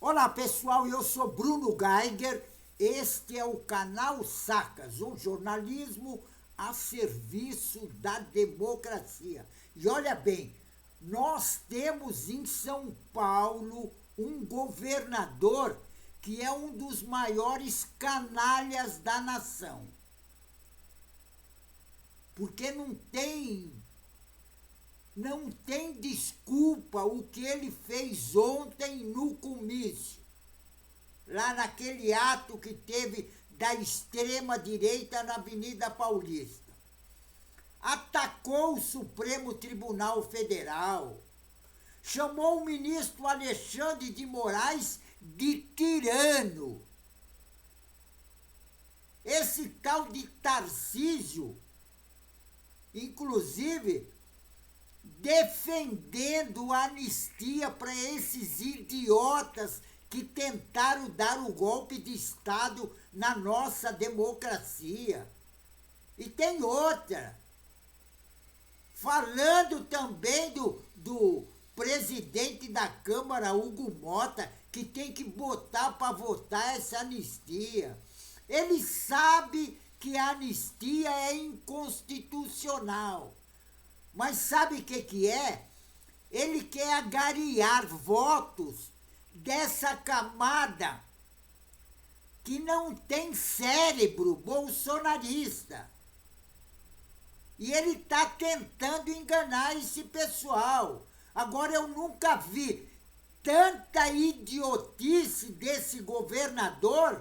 Olá pessoal, eu sou Bruno Geiger, este é o canal Sacas, um jornalismo a serviço da democracia. E olha bem, nós temos em São Paulo um governador que é um dos maiores canalhas da nação. Porque não tem desculpa o que ele fez ontem no comício, lá naquele ato que teve da extrema-direita na Avenida Paulista. Atacou o Supremo Tribunal Federal, chamou o ministro Alexandre de Moraes de tirano. Esse tal de Tarcísio, inclusive, defendendo a anistia para esses idiotas que tentaram dar o golpe de Estado na nossa democracia. E tem outra, falando também do presidente da Câmara, Hugo Mota, que tem que botar para votar essa anistia. Ele sabe que a anistia é inconstitucional. Mas sabe o que é? Ele quer agariar votos dessa camada que não tem cérebro bolsonarista. E ele está tentando enganar esse pessoal. Agora, eu nunca vi tanta idiotice desse governador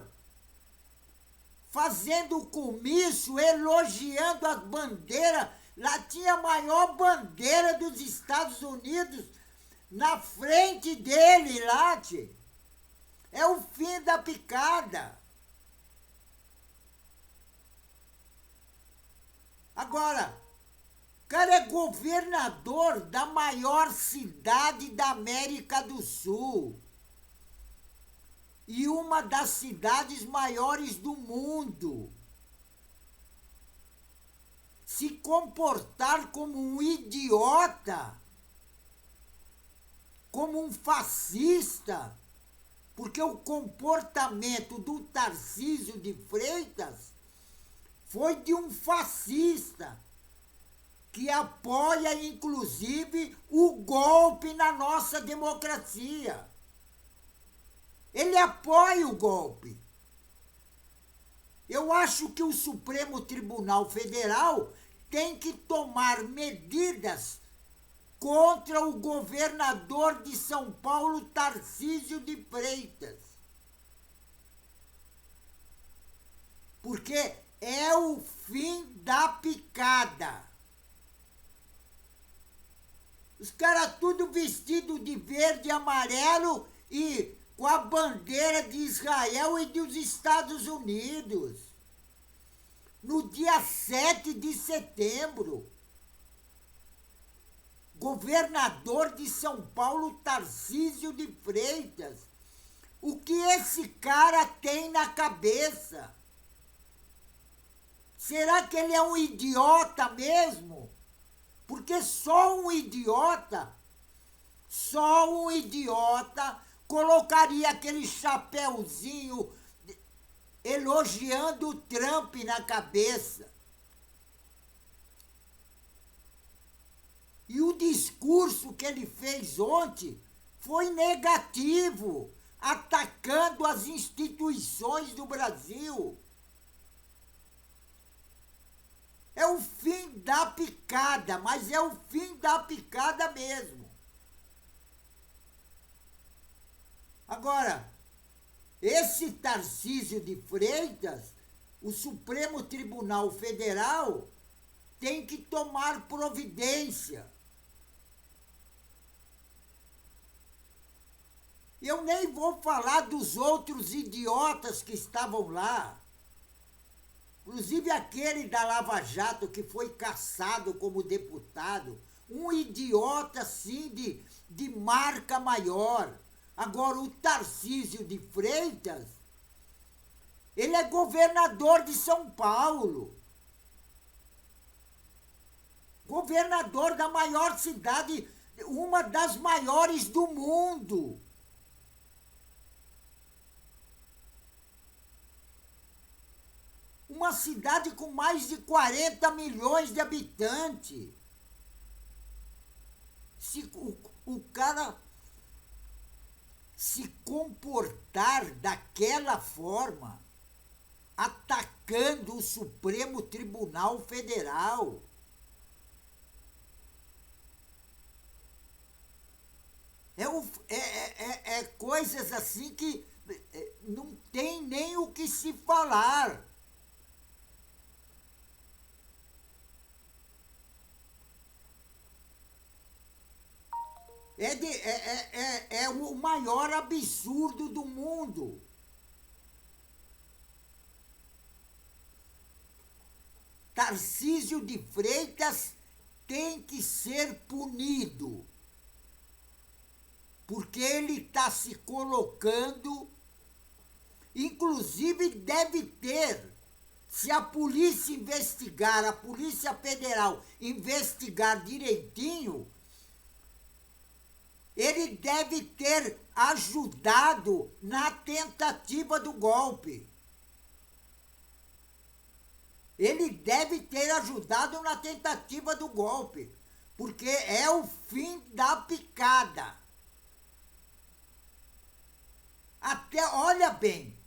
fazendo comício, elogiando as bandeiras. Lá tinha a maior bandeira dos Estados Unidos na frente dele, lá, tchê. É o fim da picada. Agora, o cara é governador da maior cidade da América do Sul. E uma das cidades maiores do mundo. Se comportar como um idiota, como um fascista, porque o comportamento do Tarcísio de Freitas foi de um fascista, que apoia, inclusive, o golpe na nossa democracia. Ele apoia o golpe. Eu acho que o Supremo Tribunal Federal tem que tomar medidas contra o governador de São Paulo, Tarcísio de Freitas. Porque é o fim da picada. Os caras tudo vestido de verde e amarelo e com a bandeira de Israel e dos Estados Unidos. No dia 7 de setembro, governador de São Paulo, Tarcísio de Freitas. O que esse cara tem na cabeça? Será que ele é um idiota mesmo? Porque só um idiota colocaria aquele chapéuzinho elogiando o Trump na cabeça. E o discurso que ele fez ontem foi negativo, atacando as instituições do Brasil. É o fim da picada, mas é o fim da picada mesmo. Agora, esse Tarcísio de Freitas, o Supremo Tribunal Federal tem que tomar providência. Eu nem vou falar dos outros idiotas que estavam lá. Inclusive aquele da Lava Jato que foi cassado como deputado. Um idiota, assim, de marca maior. Agora, o Tarcísio de Freitas, ele é governador de São Paulo. Governador da maior cidade, uma das maiores do mundo. uma cidade com mais de 40 milhões de habitantes. Se o cara se comportar daquela forma, atacando o Supremo Tribunal Federal, é coisas assim que não tem nem o que se falar. É o maior absurdo do mundo. Tarcísio de Freitas tem que ser punido, porque ele está se colocando, inclusive deve ter, se a polícia investigar, a Polícia Federal investigar direitinho, ele deve ter ajudado na tentativa do golpe. Ele deve ter ajudado na tentativa do golpe, porque é o fim da picada. Até, olha bem,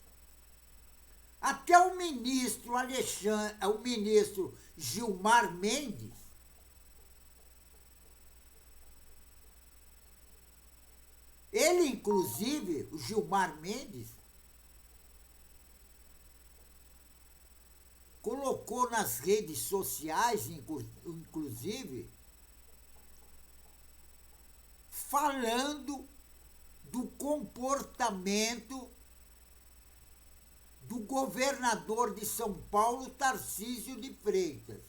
até o ministro o ministro Gilmar Mendes, ele inclusive, o Gilmar Mendes, colocou nas redes sociais, inclusive, falando do comportamento do governador de São Paulo, Tarcísio de Freitas.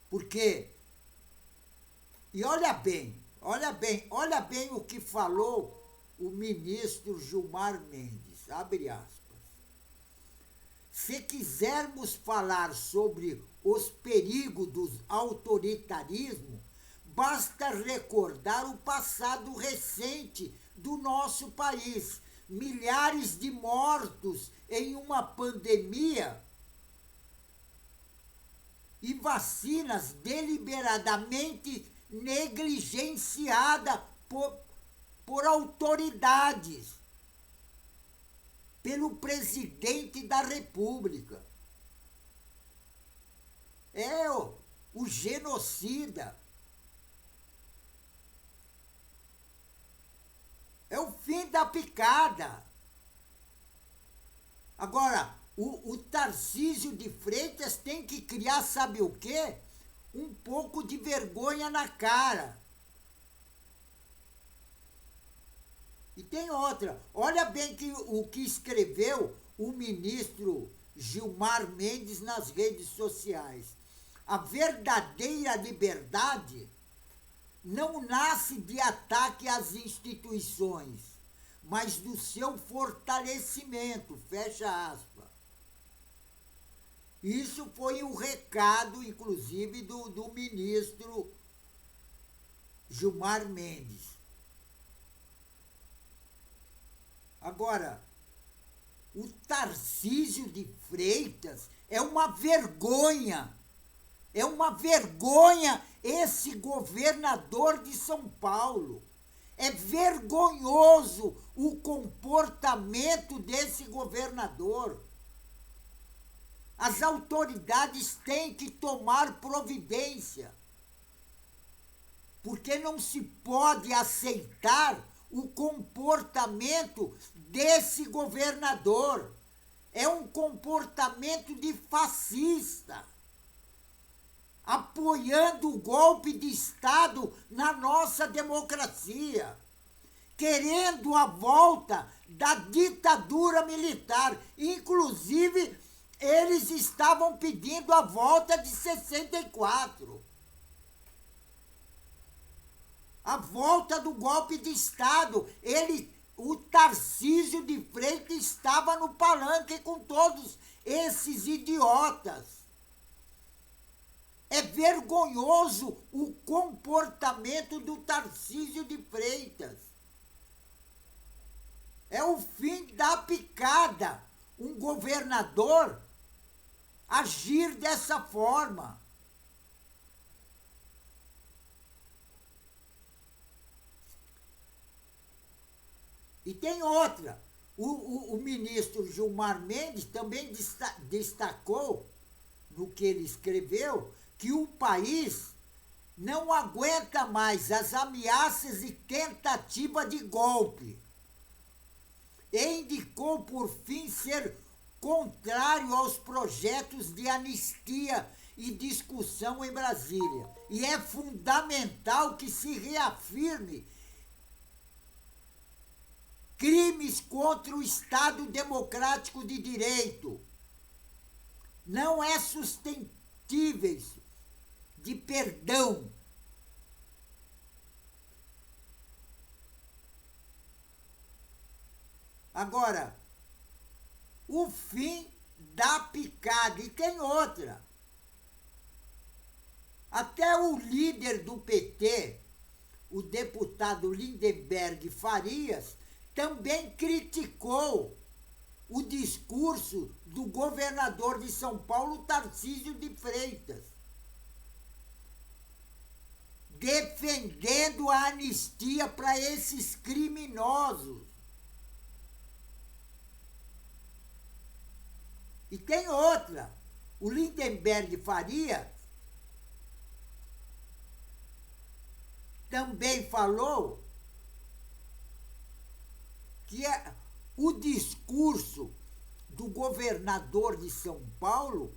Porque, e olha bem o que falou o ministro Gilmar Mendes, abre aspas. Se quisermos falar sobre os perigos do autoritarismo, basta recordar o passado recente do nosso país. Milhares de mortos em uma pandemia e vacinas deliberadamente negligenciadas por autoridades, pelo presidente da República. É o genocida. É o fim da picada. Agora, o Tarcísio de Freitas tem que criar, sabe o quê? Um pouco de vergonha na cara. E tem outra. Olha bem o que escreveu o ministro Gilmar Mendes nas redes sociais. A verdadeira liberdade não nasce de ataque às instituições, mas do seu fortalecimento, fecha aspas. Isso foi o recado, inclusive, do ministro Gilmar Mendes. Agora, o Tarcísio de Freitas é uma vergonha. É uma vergonha esse governador de São Paulo. É vergonhoso o comportamento desse governador. As autoridades têm que tomar providência, porque não se pode aceitar o comportamento desse governador. É um comportamento de fascista, apoiando o golpe de Estado na nossa democracia, querendo a volta da ditadura militar. Inclusive, eles estavam pedindo a volta de 64. A volta do golpe de Estado. O Tarcísio de Freitas estava no palanque com todos esses idiotas. É vergonhoso o comportamento do Tarcísio de Freitas. É o fim da picada. Um governador agir dessa forma. E tem outra. O ministro Gilmar Mendes também destacou, no que ele escreveu, que o país não aguenta mais as ameaças e tentativa de golpe. E indicou, por fim, ser contrário aos projetos de anistia e discussão em Brasília. E é fundamental que se reafirme crimes contra o Estado Democrático de Direito. Não é suscetíveis de perdão. Agora, o fim da picada. E tem outra. Até o líder do PT, o deputado Lindenberg Farias, também criticou o discurso do governador de São Paulo, Tarcísio de Freitas, defendendo a anistia para esses criminosos. E tem outra. O Lindenberg Farias também falou que o discurso do governador de São Paulo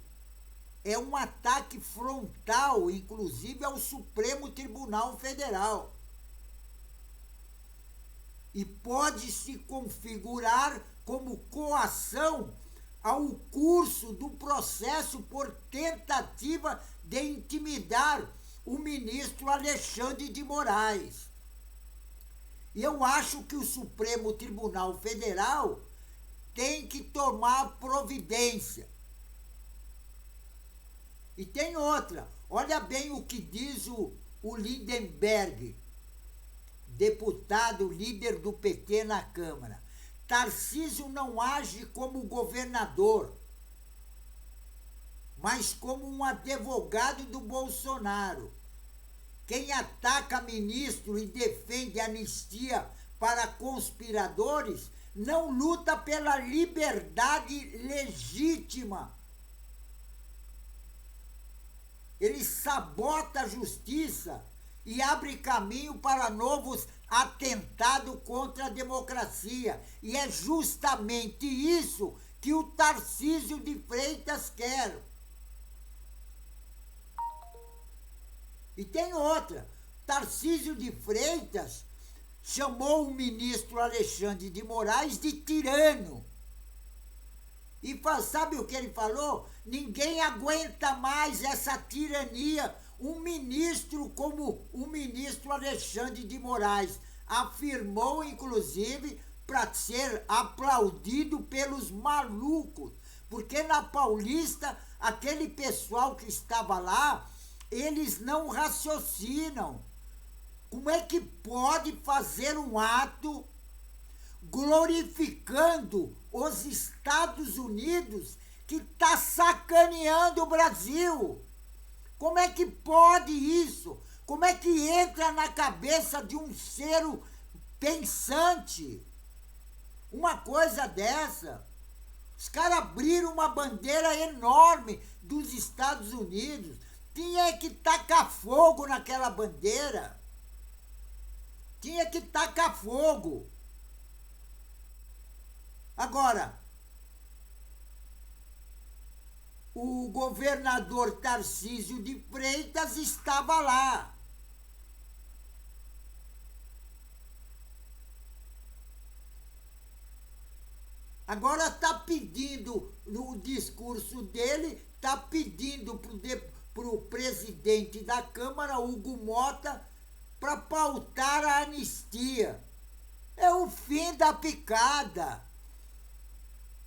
é um ataque frontal, inclusive, ao Supremo Tribunal Federal. E pode se configurar como coação ao curso do processo por tentativa de intimidar o ministro Alexandre de Moraes. E eu acho que o Supremo Tribunal Federal tem que tomar providência. E tem outra. Olha bem o que diz o Lindenberg, deputado líder do PT na Câmara. Tarcísio não age como governador, mas como um advogado do Bolsonaro. Quem ataca ministro e defende anistia para conspiradores não luta pela liberdade legítima. Ele sabota a justiça e abre caminho para novos atentados contra a democracia. E é justamente isso que o Tarcísio de Freitas quer. E tem outra. Tarcísio de Freitas chamou o ministro Alexandre de Moraes de tirano. E sabe o que ele falou? Ninguém aguenta mais essa tirania. Um ministro como o ministro Alexandre de Moraes afirmou, inclusive, para ser aplaudido pelos malucos. Porque na Paulista, aquele pessoal que estava lá, eles não raciocinam. Como é que pode fazer um ato glorificando os Estados Unidos que está sacaneando o Brasil? Como é que pode isso? Como é que entra na cabeça de um ser pensante uma coisa dessa? Os caras abriram uma bandeira enorme dos Estados Unidos. Tinha que tacar fogo naquela bandeira. Tinha que tacar fogo. Agora, o governador Tarcísio de Freitas estava lá. Agora está pedindo, no discurso dele, está pedindo para o presidente da Câmara, Hugo Mota, para pautar a anistia. É o fim da picada.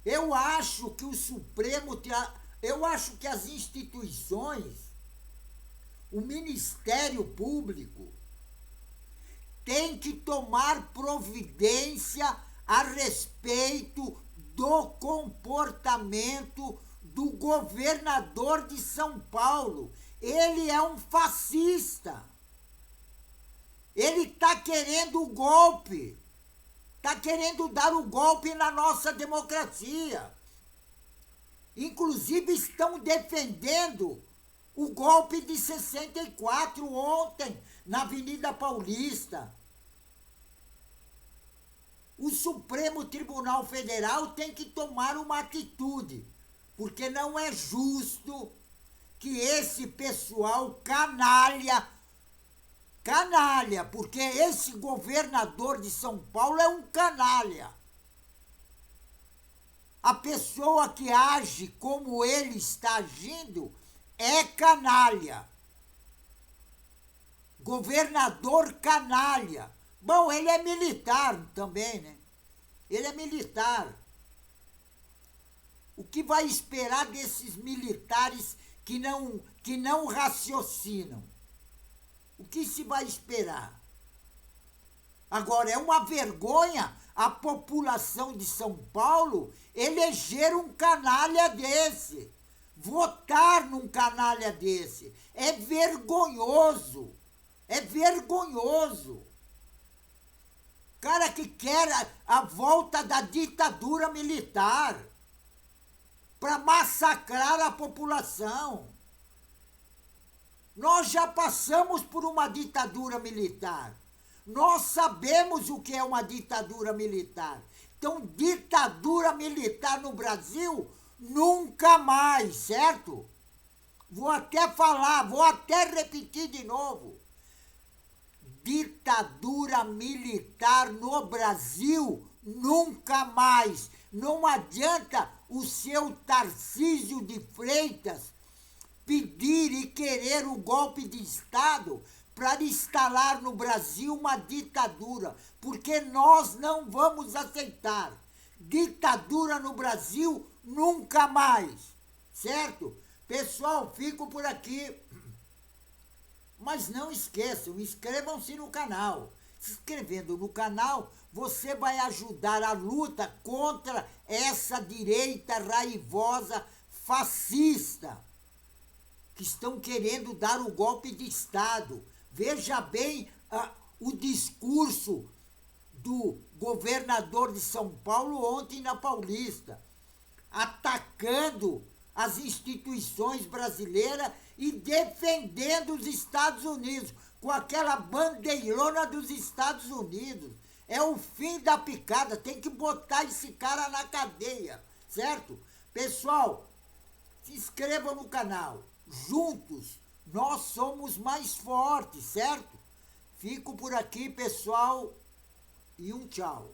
Eu acho que o Supremo, eu acho que as instituições, o Ministério Público, tem que tomar providência a respeito do comportamento do governador de São Paulo. Ele é um fascista. Ele está querendo o golpe. Está querendo dar o golpe na nossa democracia. Inclusive estão defendendo o golpe de 64 ontem, na Avenida Paulista. O Supremo Tribunal Federal tem que tomar uma atitude, porque não é justo que esse pessoal canalha, porque esse governador de São Paulo é um canalha. A pessoa que age como ele está agindo é canalha. Governador canalha. Bom, ele é militar também, né? Ele é militar. O que vai esperar desses militares que não raciocinam? O que se vai esperar? Agora, é uma vergonha a população de São Paulo eleger um canalha desse, votar num canalha desse. É vergonhoso. É vergonhoso. Cara que quer a volta da ditadura militar para massacrar a população. Nós já passamos por uma ditadura militar. Nós sabemos o que é uma ditadura militar. Então, ditadura militar no Brasil, nunca mais, certo? Vou até repetir de novo. Ditadura militar no Brasil, nunca mais. Não adianta o seu Tarcísio de Freitas pedir e querer o golpe de Estado para instalar no Brasil uma ditadura, porque nós não vamos aceitar. Ditadura no Brasil, nunca mais, certo? Pessoal, fico por aqui. Mas não esqueçam, inscrevam-se no canal. Se inscrevendo no canal, você vai ajudar a luta contra essa direita raivosa fascista que estão querendo dar o golpe de Estado. Veja bem o discurso do governador de São Paulo ontem na Paulista, atacando as instituições brasileiras e defendendo os Estados Unidos, com aquela bandeirona dos Estados Unidos. É o fim da picada, tem que botar esse cara na cadeia, certo? Pessoal, se inscrevam no canal. Juntos, nós somos mais fortes, certo? Fico por aqui, pessoal, e um tchau.